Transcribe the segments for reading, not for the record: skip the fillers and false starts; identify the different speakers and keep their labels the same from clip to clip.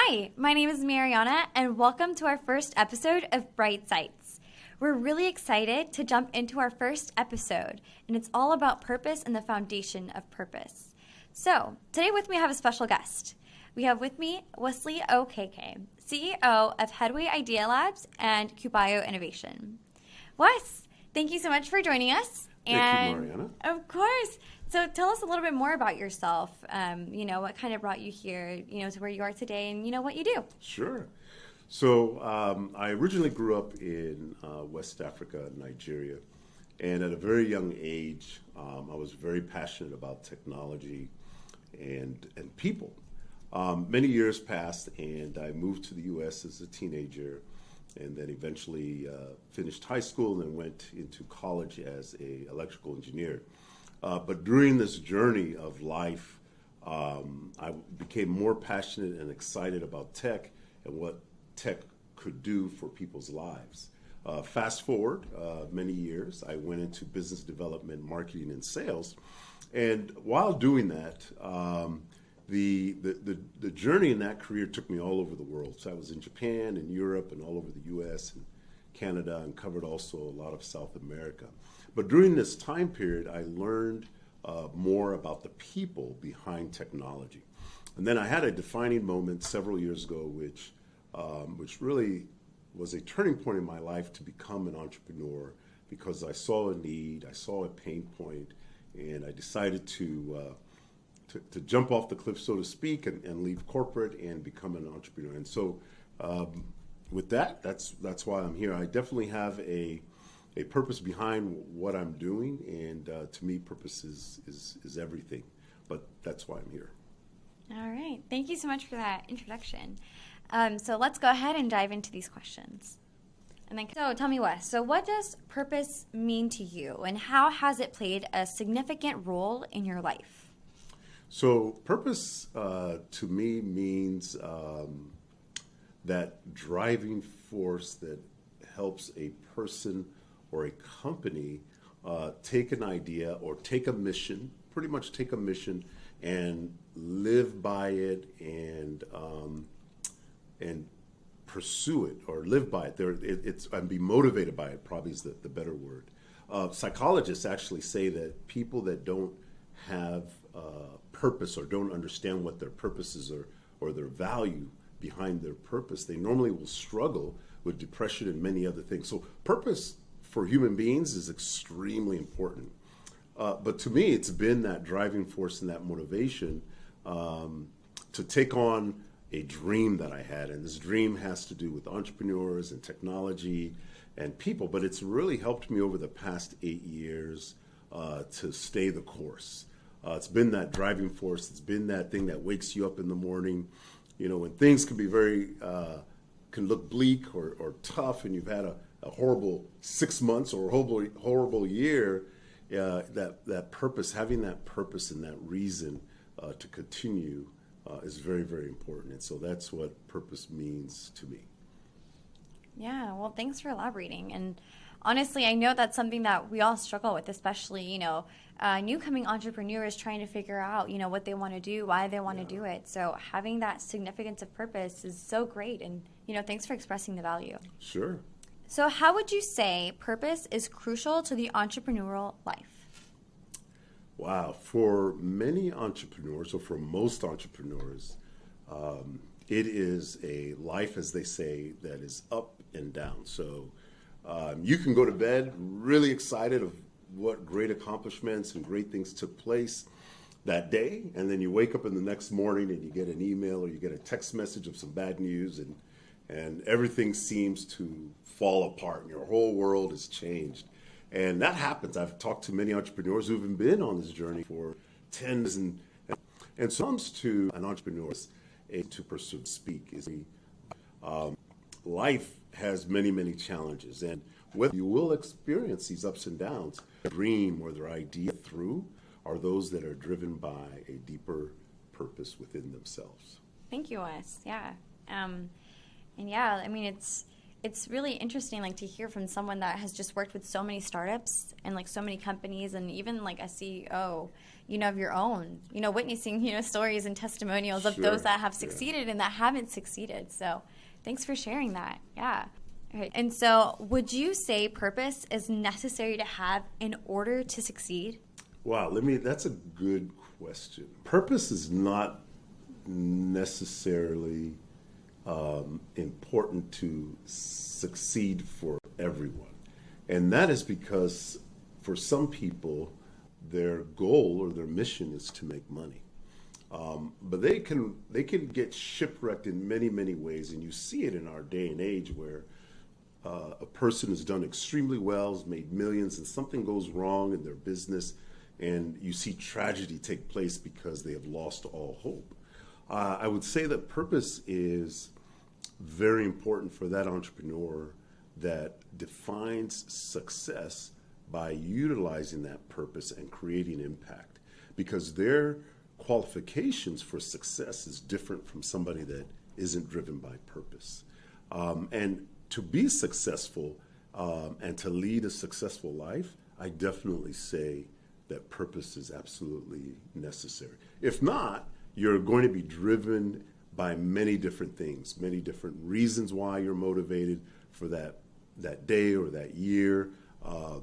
Speaker 1: Hi, my name is Mariana, and welcome to our first episode of Bright Sights. We're really excited to jump into our first episode, and it's all about purpose and the foundation of purpose. So, today with me I have a special guest. We have with me Wesley Okeke, CEO of Headway Idea Labs and Cubio Innovation. Wes, thank you so much for joining us.
Speaker 2: Thank you, Mariana.
Speaker 1: Of course. So tell us a little bit more about yourself, what kind of brought you here, to where you are today and, what you do.
Speaker 2: Sure. So I originally grew up in West Africa, Nigeria. And at a very young age, I was very passionate about technology and people. Many years passed, and I moved to the U.S. as a teenager, and then eventually finished high school and went into college as an electrical engineer. But during this journey of life, I became more passionate and excited about tech and what tech could do for people's lives. Fast forward many years, I went into business development, marketing, and sales. And while doing that, the journey in that career took me all over the world. So I was in Japan and Europe and all over the U.S. and Canada, and covered also a lot of South America. But during this time period, I learned more about the people behind technology. And then I had a defining moment several years ago, which really was a turning point in my life to become an entrepreneur, because I saw a need, I saw a pain point, and I decided to jump off the cliff, so to speak, and leave corporate and become an entrepreneur. And so with that, that's why I'm here. I definitely have a purpose behind what I'm doing, and to me, purpose is everything. But that's why I'm here.
Speaker 1: All right. Thank you so much for that introduction. So let's go ahead and dive into these questions. So tell me, Wes, so what does purpose mean to you, and how has it played a significant role in your life?
Speaker 2: So purpose to me means that driving force that helps a person or a company take an idea or take a mission, pretty much take a mission and live by it and pursue it or live by it. And be motivated by it, probably is the better word. Psychologists actually say that people that don't have purpose or don't understand what their purpose is or their value behind their purpose, they normally will struggle with depression and many other things. So purpose for human beings is extremely important. But to me, it's been that driving force and that motivation to take on a dream that I had. And this dream has to do with entrepreneurs and technology and people. But it's really helped me over the past 8 years to stay the course. It's been that driving force. It's been that thing that wakes you up in the morning, when things can be can look bleak or tough, and you've had a horrible 6 months or a horrible year. That purpose, having that purpose and that reason to continue is very, very important. And so that's what purpose means to me.
Speaker 1: Yeah, well, thanks for elaborating. And honestly, I know that's something that we all struggle with, especially, new coming entrepreneurs trying to figure out, what they want to do, why they want to do it. So having that significance of purpose is so great. And, thanks for expressing the value.
Speaker 2: Sure.
Speaker 1: So how would you say purpose is crucial to the entrepreneurial life?
Speaker 2: Wow. For many entrepreneurs, or for most entrepreneurs, it is a life, as they say, that is up and down. So you can go to bed really excited of what great accomplishments and great things took place that day, and then you wake up in the next morning and you get an email or you get a text message of some bad news, and everything seems to fall apart and your whole world has changed. And that happens. I've talked to many entrepreneurs who've been on this journey for tens and so it comes to an entrepreneur to pursue speak is life has many, many challenges, and whether you will experience these ups and downs, their dream or their idea through are those that are driven by a deeper purpose within themselves.
Speaker 1: Thank you, Wes. Yeah. And yeah, I mean, it's really interesting, like, to hear from someone that has just worked with so many startups and like so many companies, and even like a CEO, of your own, witnessing, stories and testimonials of
Speaker 2: Sure.
Speaker 1: those that have
Speaker 2: Yeah.
Speaker 1: succeeded and that haven't succeeded. So thanks for sharing that. Yeah. All right. And so would you say purpose is necessary to have in order to succeed?
Speaker 2: Wow, that's a good question. Purpose is not necessarily important to succeed for everyone. And that is because for some people, their goal or their mission is to make money. But they can get shipwrecked in many, many ways. And you see it in our day and age where a person has done extremely well, has made millions, and something goes wrong in their business, and you see tragedy take place because they have lost all hope. I would say that purpose is very important for that entrepreneur that defines success by utilizing that purpose and creating impact, because their qualifications for success is different from somebody that isn't driven by purpose. And to be successful and to lead a successful life, I definitely say that purpose is absolutely necessary. If not, you're going to be driven by many different things, many different reasons why you're motivated for that day or that year,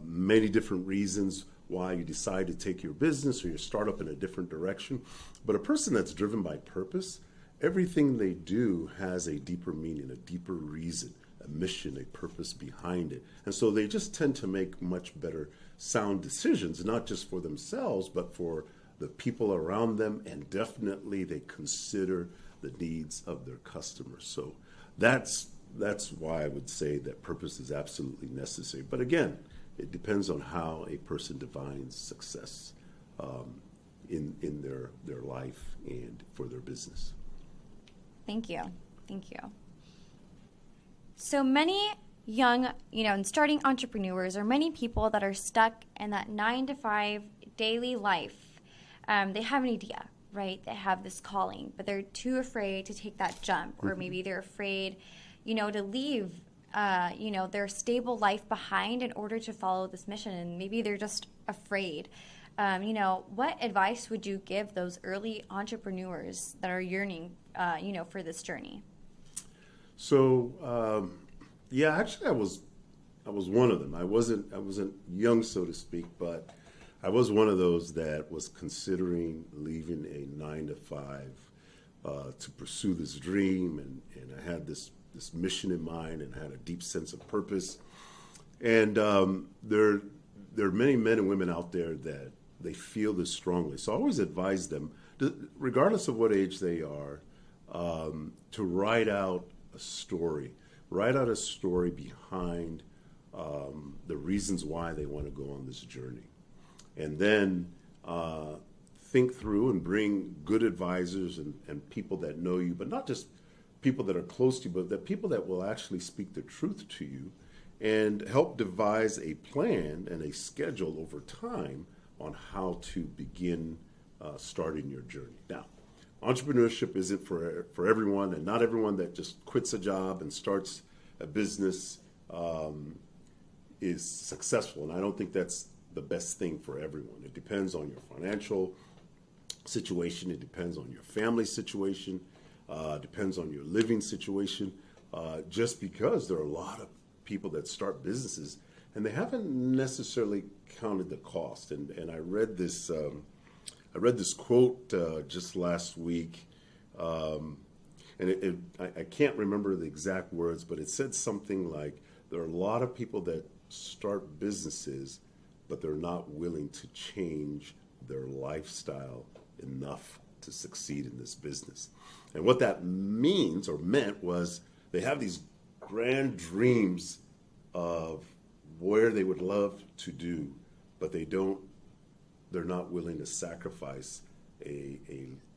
Speaker 2: many different reasons why you decide to take your business or your startup in a different direction. But a person that's driven by purpose, everything they do has a deeper meaning, a deeper reason, a mission, a purpose behind it. And so they just tend to make much better sound decisions, not just for themselves, but for the people around them, and definitely they consider the needs of their customers. So that's why I would say that purpose is absolutely necessary. But again, it depends on how a person defines success in their life and for their business.
Speaker 1: Thank you. Thank you. So many young, and starting entrepreneurs, or many people that are stuck in that 9 to 5 daily life, they have an idea, right? They have this calling, but they're too afraid to take that jump, or maybe they're afraid, to leave, their stable life behind in order to follow this mission, and maybe they're just afraid. What advice would you give those early entrepreneurs that are yearning, for this journey?
Speaker 2: So, actually, I was one of them. I wasn't young, so to speak, but I was one of those that was considering leaving a 9 to 5 to pursue this dream, and I had this mission in mind, and had a deep sense of purpose. And there are many men and women out there that they feel this strongly. So I always advise them, regardless of what age they are, to write out a story. Write out a story behind the reasons why they want to go on this journey. And then think through and bring good advisors and people that know you, but not just people that are close to you, but that people that will actually speak the truth to you, and help devise a plan and a schedule over time on how to begin starting your journey. Now, entrepreneurship isn't for everyone, and not everyone that just quits a job and starts a business is successful. And I don't think that's the best thing for everyone. It depends on your financial situation. It depends on your family situation. Depends on your living situation. Just because there are a lot of people that start businesses and they haven't necessarily counted the cost. And I read this quote just last week, and I can't remember the exact words, but it said something like, there are a lot of people that start businesses, but they're not willing to change their lifestyle enough to succeed in this business. And what that means or meant was they have these grand dreams of where they would love to do, but they're not willing to sacrifice a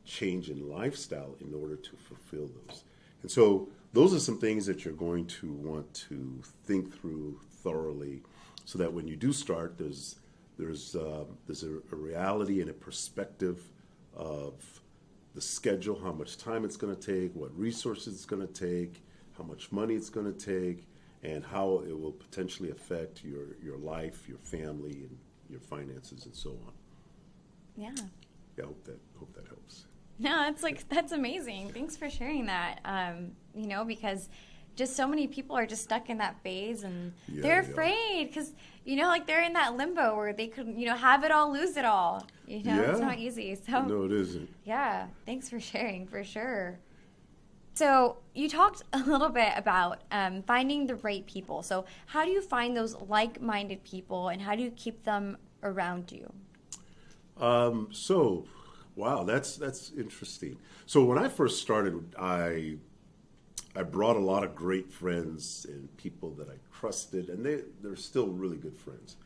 Speaker 2: change in lifestyle in order to fulfill those. And so those are some things that you're going to want to think through thoroughly, so that when you do start, there's a reality and a perspective of the schedule, how much time it's going to take, what resources it's going to take, how much money it's going to take, and how it will potentially affect your life, your family, and your finances, and so on.
Speaker 1: Yeah.
Speaker 2: Yeah, I hope that helps.
Speaker 1: No, that's amazing. Thanks for sharing that. Because just so many people are just stuck in that phase, and they're afraid because they're in that limbo where they could have it all, lose it all. It's not easy. So
Speaker 2: no, it isn't.
Speaker 1: Yeah, thanks for sharing, for sure. So you talked a little bit about finding the right people. So how do you find those like-minded people, and how do you keep them around you?
Speaker 2: Wow, that's interesting. So when I first started, I brought a lot of great friends and people that I trusted, and they're still really good friends.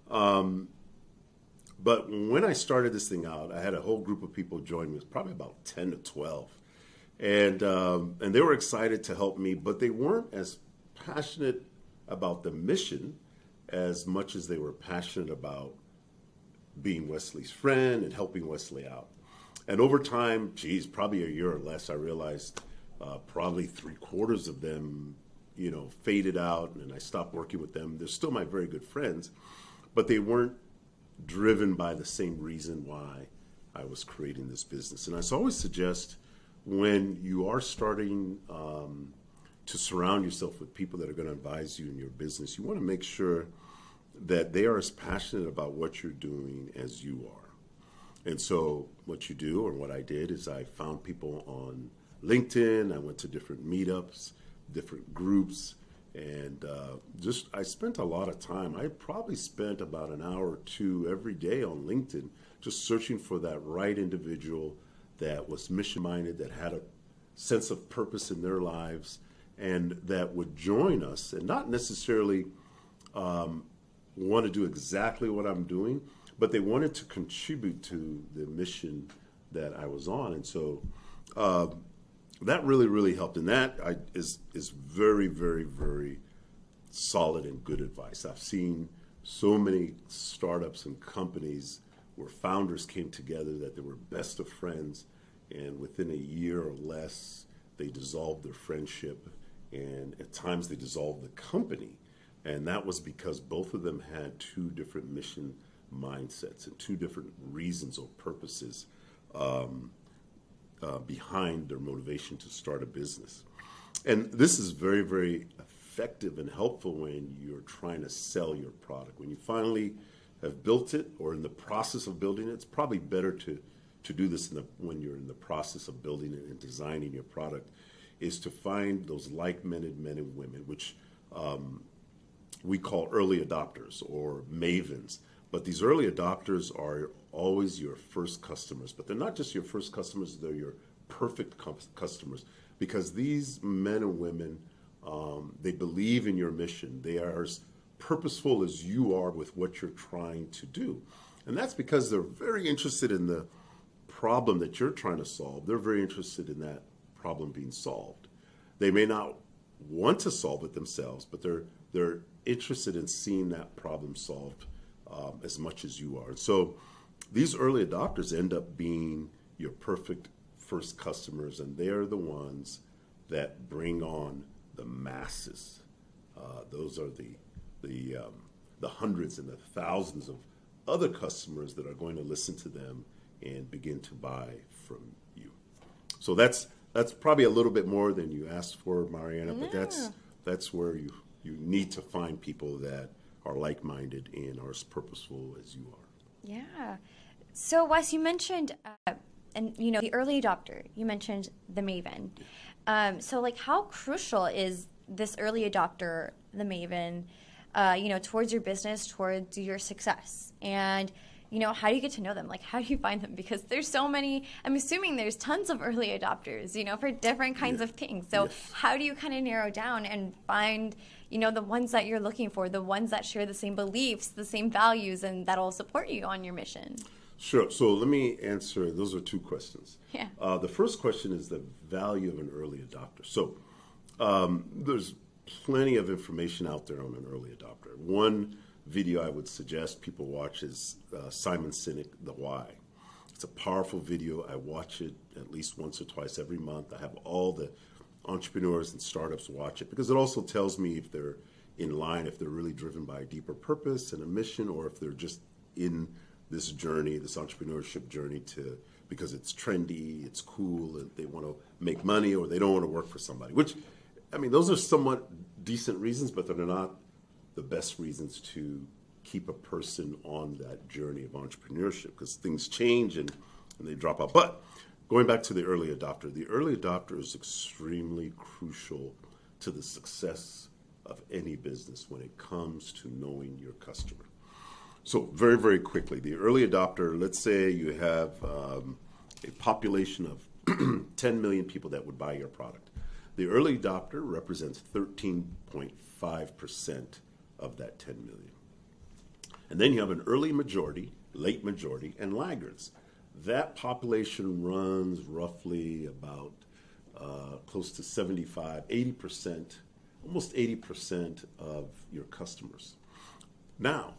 Speaker 2: But when I started this thing out, I had a whole group of people join me. It was probably about 10 to 12. And they were excited to help me, but they weren't as passionate about the mission as much as they were passionate about being Wesley's friend and helping Wesley out. And over time, probably a year or less, I realized probably 3/4 of them, faded out, and I stopped working with them. They're still my very good friends, but they weren't driven by the same reason why I was creating this business. And I always suggest, when you are starting to surround yourself with people that are going to advise you in your business, you want to make sure that they are as passionate about what you're doing as you are. And so what you do, or what I did, is I found people on LinkedIn. I went to different meetups, different groups, and I spent a lot of time. I probably spent about an hour or two every day on LinkedIn just searching for that right individual that was mission-minded, that had a sense of purpose in their lives, and that would join us, and not necessarily want to do exactly what I'm doing, but they wanted to contribute to the mission that I was on. And so that really, really helped. And that is very, very, very solid and good advice. I've seen so many startups and companies where founders came together that they were best of friends, and within a year or less, they dissolved their friendship, and at times they dissolved the company. And that was because both of them had two different mission mindsets and two different reasons or purposes behind their motivation to start a business. And this is very, very effective and helpful when you're trying to sell your product. When you finally have built it or in the process of building it, it's probably better to do this when you're in the process of building it and designing your product, is to find those like-minded men and women, which we call early adopters or mavens. But these early adopters are always your first customers. But they're not just your first customers, they're your perfect customers. Because these men and women, they believe in your mission. They are as purposeful as you are with what you're trying to do. And that's because they're very interested in the problem that you're trying to solve. They're very interested in that problem being solved. They may not want to solve it themselves, but they're interested in seeing that problem solved as much as you are. So these early adopters end up being your perfect first customers, and they're the ones that bring on the masses. Those are the hundreds and the thousands of other customers that are going to listen to them and begin to buy from you. So that's probably a little bit more than you asked for, Mariana, but that's where you need to find people that are like-minded and are as purposeful as you are.
Speaker 1: Yeah. So, Wes, you mentioned, the early adopter. You mentioned the maven. So, how crucial is this early adopter, the maven, towards your business, towards your success? And, how do you get to know them? How do you find them? Because there's so many, I'm assuming there's tons of early adopters, for different kinds of things. So how do you kind of narrow down and find, the ones that you're looking for, the ones that share the same beliefs, the same values, and that'll support you on your mission?
Speaker 2: Sure. So let me answer. Those are two questions.
Speaker 1: Yeah.
Speaker 2: The first question is the value of an early adopter. So there's plenty of information out there on an early adopter. One video I would suggest people watch is Simon Sinek, The Why. It's a powerful video. I watch it at least once or twice every month. I have all the entrepreneurs and startups watch it because it also tells me if they're in line if they're really driven by a deeper purpose and a mission, or if they're just in this journey, this entrepreneurship journey because it's trendy, it's cool, and they want to make money, or they don't want to work for somebody. Which, I mean, those are somewhat decent reasons, but they're not the best reasons to keep a person on that journey of entrepreneurship, because things change and they drop out. But going back to the early adopter is extremely crucial to the success of any business when it comes to knowing your customer. So very, very quickly, the early adopter, let's say you have a population of 10 million people that would buy your product. The early adopter represents 13.5% of that 10 million. And then you have an early majority, late majority, and laggards. That population runs roughly about close to 75, 80%, almost 80% of your customers. Now,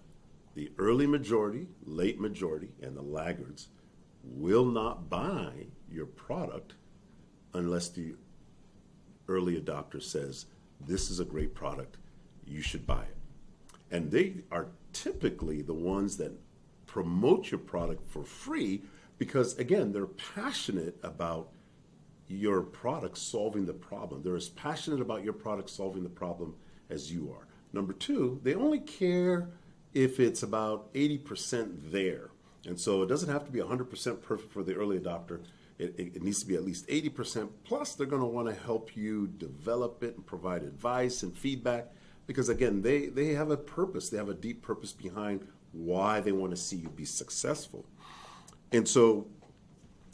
Speaker 2: the early majority, late majority, and the laggards will not buy your product unless the early adopter says, this is a great product, you should buy it. And they are typically the ones that promote your product for free because, again, they're passionate about your product solving the problem. They're as passionate about your product solving the problem as you are. Number two, they only care if it's about 80% there. And so it doesn't have to be 100% perfect for the early adopter. It needs to be at least 80%. Plus, they're going to want to help you develop it and provide advice and feedback. Because again, they have a purpose. They have a deep purpose behind why they want to see you be successful. And so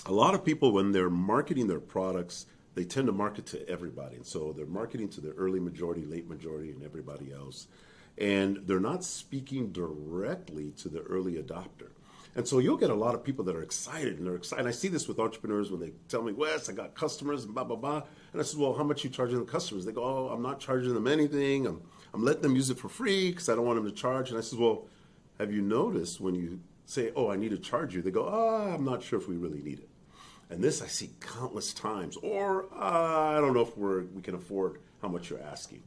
Speaker 2: a lot of people, when they're marketing their products, they tend to market to everybody. And so they're marketing to the early majority, late majority, and everybody else. And they're not speaking directly to the early adopter. And so you'll get a lot of people that are excited, and they're excited. And I see this with entrepreneurs when they tell me, Wes, I got customers, and blah, blah, blah. And I said, well, how much are you charging the customers? They go, oh, I'm not charging them anything. I'm letting them use it for free because I don't want them to charge. And I said, well, have you noticed when you say, oh, I need to charge you, they go, oh, I'm not sure if we really need it. And this I see countless times. Or I don't know if we can afford how much you're asking.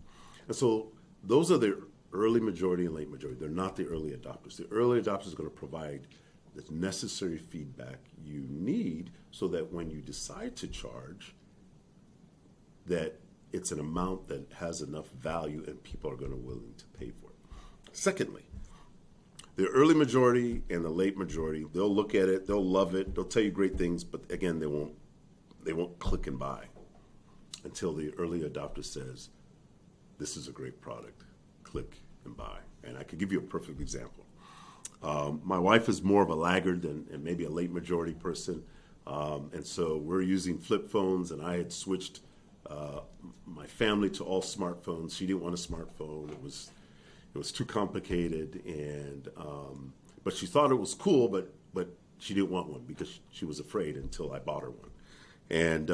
Speaker 2: And so those are the early majority and late majority. They're not the early adopters. The early adopters are going to provide the necessary feedback you need so that when you decide to charge, that it's an amount that has enough value and people are going to be willing to pay for it. Secondly, the early majority and the late majority, they'll look at it, they'll love it, they'll tell you great things, but again, they won't click and buy until the early adopter says, this is a great product, click and buy. And I could give you a perfect example. My wife is more of a laggard and maybe a late majority person. And so we're using flip phones, and I had switched my family to all smartphones. She didn't want a smartphone. It was too complicated, and but she thought it was cool, but she didn't want one because she was afraid until I bought her one. And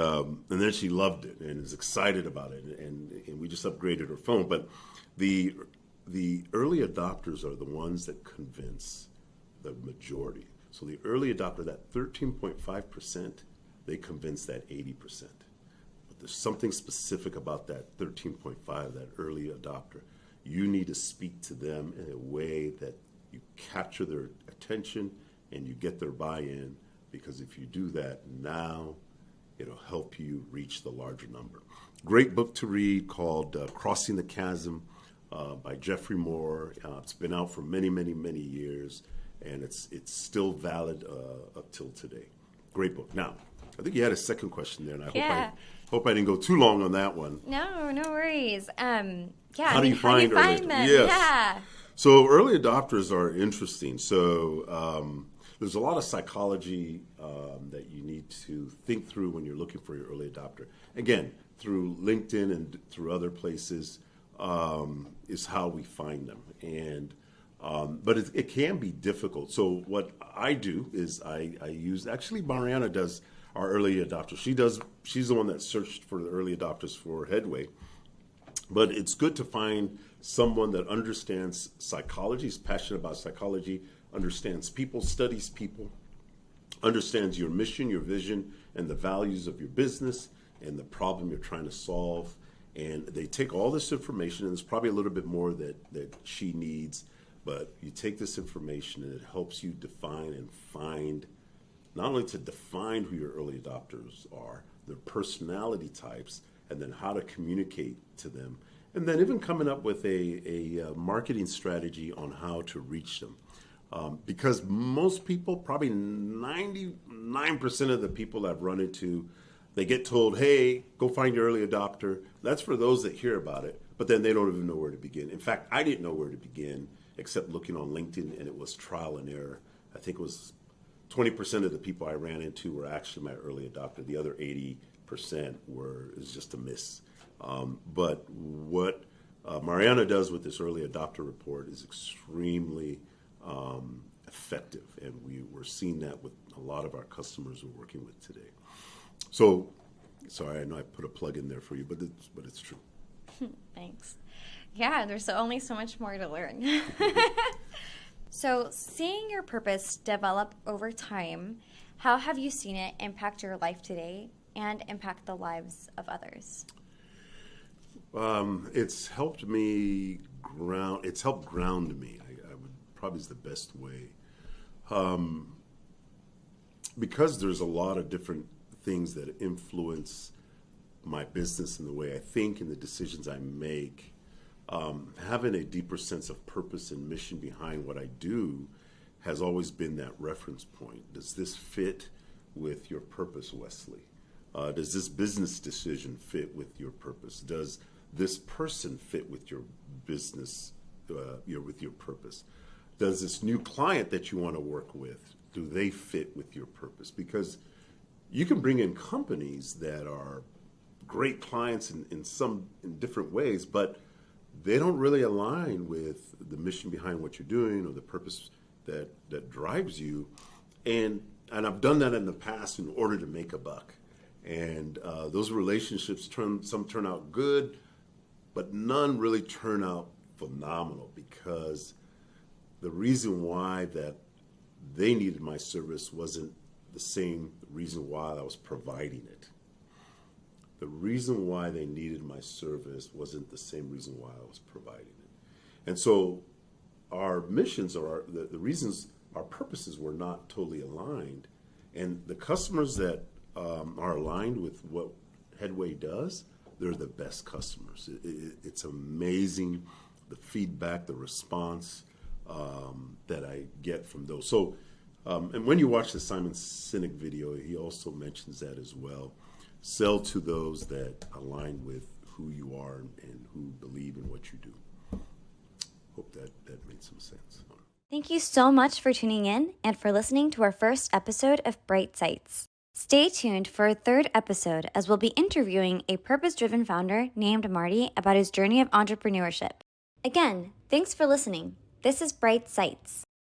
Speaker 2: then she loved it and is excited about it, and we just upgraded her phone. But the early adopters are the ones that convince the majority. So the early adopter, that 13.5%, they convince that 80%. But there's something specific about that 13.5, that early adopter. You need to speak to them in a way that you capture their attention and you get their buy-in, because if you do that now, it'll help you reach the larger number. Great book to read called Crossing the Chasm by Jeffrey Moore. It's been out for many, many, many years, and it's still valid up till today. Great book. Now, I think you had a second question there, and I hope I didn't go too long on that one.
Speaker 1: No worries.
Speaker 2: How do you find them? Yes. Yeah. So early adopters are interesting. So there's a lot of psychology that you need to think through when you're looking for your early adopter. Again, through LinkedIn and through other places is how we find them. And but it can be difficult. So what I do is I use, actually Mariana does our early adopters. She's the one that searched for the early adopters for Headway. But it's good to find someone that understands psychology, is passionate about psychology, understands people, studies people, understands your mission, your vision, and the values of your business and the problem you're trying to solve. And they take all this information, and there's probably a little bit more that she needs, but you take this information and it helps you define and find, not only to define who your early adopters are, their personality types, and then how to communicate to them, and then even coming up with a marketing strategy on how to reach them. Because most people, probably 99% of the people I've run into, they get told, hey, go find your early adopter. That's for those that hear about it, but then they don't even know where to begin. In fact, I didn't know where to begin except looking on LinkedIn, and it was trial and error. I think it was 20% of the people I ran into were actually my early adopter. The other 80% is just a miss. But what Mariana does with this early adopter report is extremely effective, and we're seeing that with a lot of our customers we're working with today. So, sorry, I know I put a plug in there for you, but it's true.
Speaker 1: Thanks. Yeah, there's only so much more to learn. So, seeing your purpose develop over time, how have you seen it impact your life today and impact the lives of others?
Speaker 2: It's helped me ground. It's helped ground me. I would probably is the best way, because there's a lot of different things that influence my business and the way I think and the decisions I make. Having a deeper sense of purpose and mission behind what I do has always been that reference point. Does this fit with your purpose, Wesley? Does this business decision fit with your purpose? Does this person fit with your business, with your purpose? Does this new client that you want to work with, do they fit with your purpose? Because you can bring in companies that are great clients in different ways, but they don't really align with the mission behind what you're doing or the purpose that drives you. And I've done that in the past in order to make a buck. And those relationships some turn out good, but none really turn out phenomenal, because the reason why that they needed my service wasn't the same reason why I was providing it. The reason why they needed my service wasn't the same reason why I was providing it. And so our missions or the reasons, our purposes were not totally aligned. And the customers that are aligned with what Headway does, they're the best customers. It's amazing, the feedback, the response that I get from those. So, and when you watch the Simon Sinek video, he also mentions that as well. Sell to those that align with who you are and who believe in what you do. Hope that made some sense.
Speaker 1: Thank you so much for tuning in and for listening to our first episode of Bright Sights. Stay tuned for a third episode, as we'll be interviewing a purpose-driven founder named Marty about his journey of entrepreneurship. Again, thanks for listening. This is Bright Sights.